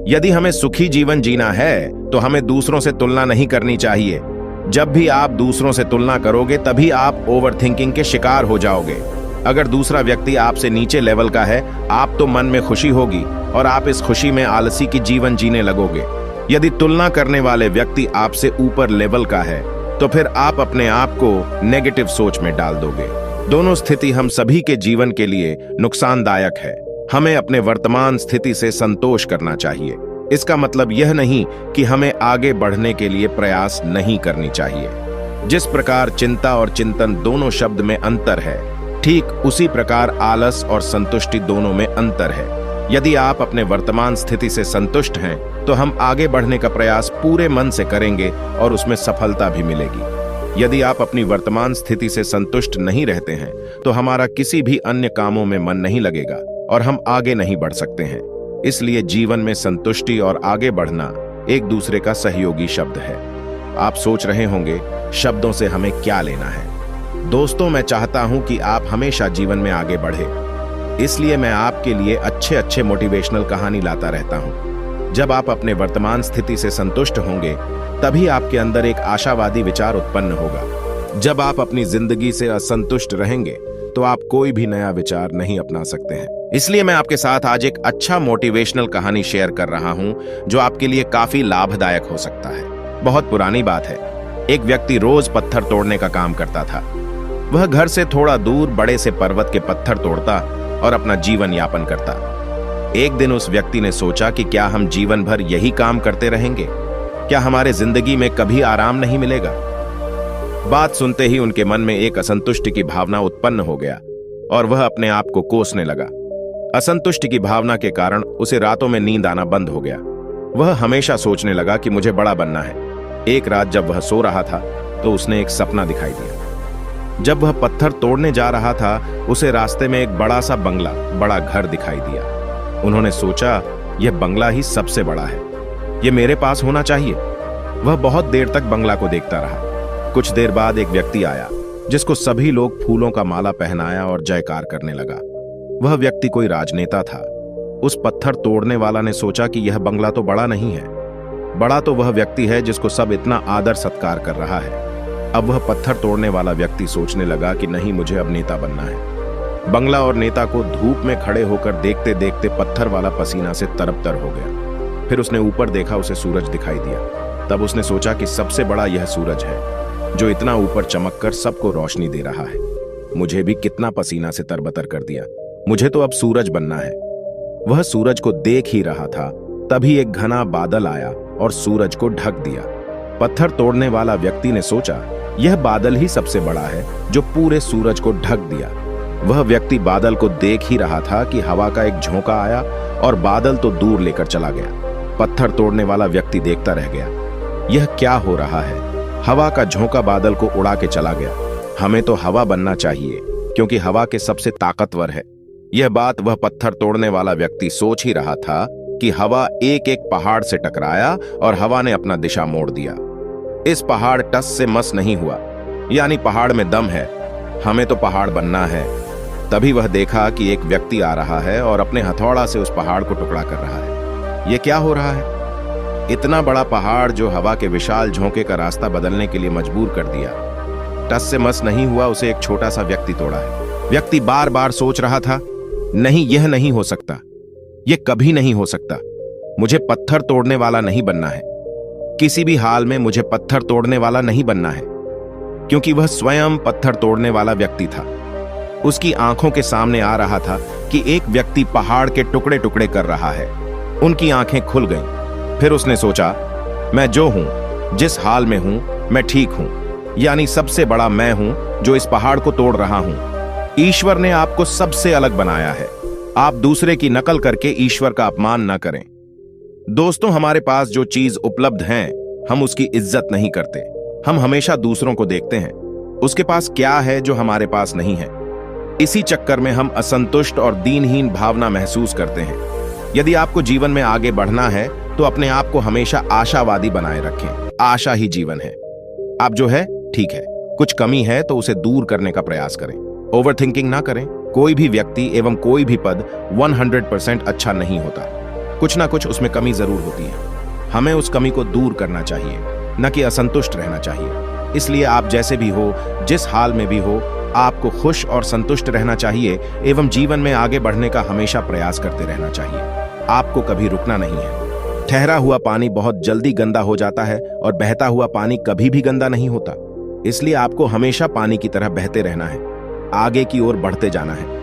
यदि हमें सुखी जीवन जीना है तो हमें दूसरों से तुलना नहीं करनी चाहिए। जब भी आप दूसरों से तुलना करोगे तभी आप ओवरथिंकिंग के शिकार हो जाओगे। अगर दूसरा व्यक्ति आपसे नीचे लेवल का है, आप तो मन में खुशी होगी और आप इस खुशी में आलसी की जीवन जीने लगोगे। यदि तुलना करने वाले व्यक्ति आपसे ऊपर लेवल का है तो फिर आप अपने आप को नेगेटिव सोच में डाल दोगे। दोनों स्थिति हम सभी के जीवन के लिए नुकसानदायक है। हमें अपने वर्तमान स्थिति से संतोष करना चाहिए। इसका मतलब यह नहीं कि हमें आगे बढ़ने के लिए प्रयास नहीं करनी चाहिए। जिस प्रकार चिंता और चिंतन दोनों शब्द में अंतर है, ठीक उसी प्रकार आलस और संतुष्टि दोनों में अंतर है। यदि आप अपने वर्तमान स्थिति से संतुष्ट हैं तो हम आगे बढ़ने का प्रयास पूरे मन से करेंगे और उसमें सफलता भी मिलेगी। यदि आप अपनी वर्तमान स्थिति से संतुष्ट नहीं रहते हैं तो हमारा किसी भी अन्य कामों में मन नहीं लगेगा और हम आगे नहीं बढ़ सकते हैं। इसलिए जीवन में संतुष्टि और आगे बढ़ना एक दूसरे का सहयोगी शब्द है। आप सोच रहे होंगे शब्दों से हमें क्या लेना है। दोस्तों, मैं चाहता हूं कि आप हमेशा जीवन में आगे बढ़े। इसलिए मैं आपके लिए अच्छे अच्छे मोटिवेशनल कहानी लाता रहता हूं। जब आप अपने वर्तमान स्थिति से संतुष्ट होंगे तभी आपके अंदर एक आशावादी विचार उत्पन्न होगा। जब आप अपनी जिंदगी से असंतुष्ट रहेंगे तो आप कोई भी नया विचार नहीं अपना सकते हैं। इसलिए मैं आपके साथ आज एक अच्छा मोटिवेशनल कहानी शेयर कर रहा हूं जो आपके लिए काफी लाभदायक हो सकता है। बहुत पुरानी बात है। एक व्यक्ति रोज पत्थर तोड़ने का काम करता था। वह घर से थोड़ा दूर बड़े से पर्वत के पत्थर तोड़ता और अपना जीवन यापन करता। एक दिन उस व्यक्ति ने सोचा कि क्या हम जीवन भर यही काम करते रहेंगे? क्या हमारे जिंदगी में कभी आराम नहीं मिलेगा? बात सुनते ही उनके मन में एक असंतुष्टि की भावना उत्पन्न हो गया और वह अपने आप को कोसने लगा। असंतुष्टि की भावना के कारण उसे रातों में नींद आना बंद हो गया। वह हमेशा सोचने लगा कि मुझे बड़ा बनना है। एक रात जब वह सो रहा था तो उसने एक सपना दिखाई दिया। जब वह पत्थर तोड़ने जा रहा था उसे रास्ते में एक बड़ा सा बंगला, बड़ा घर दिखाई दिया। उन्होंने सोचा, यह बंगला ही सबसे बड़ा है, यह मेरे पास होना चाहिए। वह बहुत देर तक बंगला को देखता रहा। कुछ देर बाद एक व्यक्ति आया जिसको सभी लोग फूलों का माला पहनाया और जयकार करने लगा। वह व्यक्ति कोई राजनेता था। उस पत्थर तोड़ने वाला ने सोचा कि यह बंगला तो बड़ा नहीं है, बड़ा तो वह व्यक्ति है जिसको सब इतना आदर सत्कार कर रहा है। अब वह पत्थर तोड़ने वाला व्यक्ति सोचने लगा कि नहीं, मुझे अब नेता बनना है। बंगला और नेता को धूप में खड़े होकर देखते देखते पत्थर वाला पसीना से तरबतर हो गया। फिर उसने ऊपर देखा, उसे सूरज दिखाई दिया। तब उसने सोचा कि सबसे बड़ा यह सूरज है जो इतना ऊपर चमककर सबको रोशनी दे रहा है। मुझे भी कितना पसीना से तरबतर कर दिया, मुझे तो अब सूरज बनना है। वह सूरज को देख ही रहा था, तभी एक घना बादल आया और सूरज को ढक दिया। पत्थर तोड़ने वाला व्यक्ति ने सोचा, यह बादल ही सबसे बड़ा है जो पूरे सूरज को ढक दिया। वह व्यक्ति बादल को देख ही रहा था कि हवा का एक झोंका आया और बादल तो दूर लेकर चला गया। पत्थर तोड़ने वाला व्यक्ति देखता रह गया, यह क्या हो रहा है? हवा का झोंका बादल को उड़ा के चला गया। हमें तो हवा बनना चाहिए क्योंकि हवा के सबसे ताकतवर है। यह बात वह पत्थर तोड़ने वाला व्यक्ति सोच ही रहा था कि हवा एक एक पहाड़ से टकराया और हवा ने अपना दिशा मोड़ दिया। इस पहाड़ टस से मस नहीं हुआ, यानी पहाड़ में दम है, हमें तो पहाड़ बनना है। तभी वह देखा कि एक व्यक्ति आ रहा है और अपने हथौड़ा से उस पहाड़ को टुकड़ा कर रहा है। यह क्या हो रहा है? इतना बड़ा पहाड़ जो हवा के विशाल झोंके का रास्ता बदलने के लिए मजबूर कर दिया। टस से मस नहीं हुआ, उसे एक छोटा सा व्यक्ति तोड़ा है। व्यक्ति बार बार सोच रहा था, नहीं, यह नहीं हो सकता, यह कभी नहीं हो सकता। मुझे पत्थर तोड़ने वाला नहीं बनना है, किसी भी हाल में मुझे पत्थर तोड़ने वाला नहीं बनना है। क्योंकि वह स्वयं पत्थर तोड़ने वाला व्यक्ति था। उसकी आंखों के सामने आ रहा था कि एक व्यक्ति पहाड़ के टुकड़े टुकड़े कर रहा है। उनकी आंखें खुल गईं। फिर उसने सोचा, मैं जो हूं, जिस हाल में हूं, मैं ठीक हूं, यानी सबसे बड़ा मैं हूं जो इस पहाड़ को तोड़ रहा हूं। ईश्वर ने आपको सबसे अलग बनाया है। आप दूसरे की नकल करके ईश्वर का अपमान ना करें। दोस्तों, हमारे पास जो चीज उपलब्ध है हम उसकी इज्जत नहीं करते। हम हमेशा दूसरों को देखते हैं, उसके पास क्या है जो हमारे पास नहीं है। इसी चक्कर में हम असंतुष्ट और दीनहीन भावना महसूस करते हैं। यदि आपको जीवन में आगे बढ़ना है तो अपने आप को हमेशा आशावादी बनाए रखें। आशा ही जीवन है। आप जो है ठीक है, कुछ कमी है तो उसे दूर करने का प्रयास करें। ओवरथिंकिंग ना करें। कोई भी व्यक्ति एवं कोई भी पद 100% अच्छा नहीं होता। कुछ ना कुछ उसमें कमी जरूर होती है। हमें उस कमी को दूर करना चाहिए, न कि असंतुष्ट रहना चाहिए। इसलिए आप जैसे भी हो, जिस हाल में भी हो, आपको खुश और संतुष्ट रहना चाहिए एवं जीवन में आगे बढ़ने का हमेशा प्रयास करते रहना चाहिए। आपको कभी रुकना नहीं है। ठहरा हुआ पानी बहुत जल्दी गंदा हो जाता है और बहता हुआ पानी कभी भी गंदा नहीं होता। इसलिए आपको हमेशा पानी की तरह बहते रहना है, आगे की ओर बढ़ते जाना है।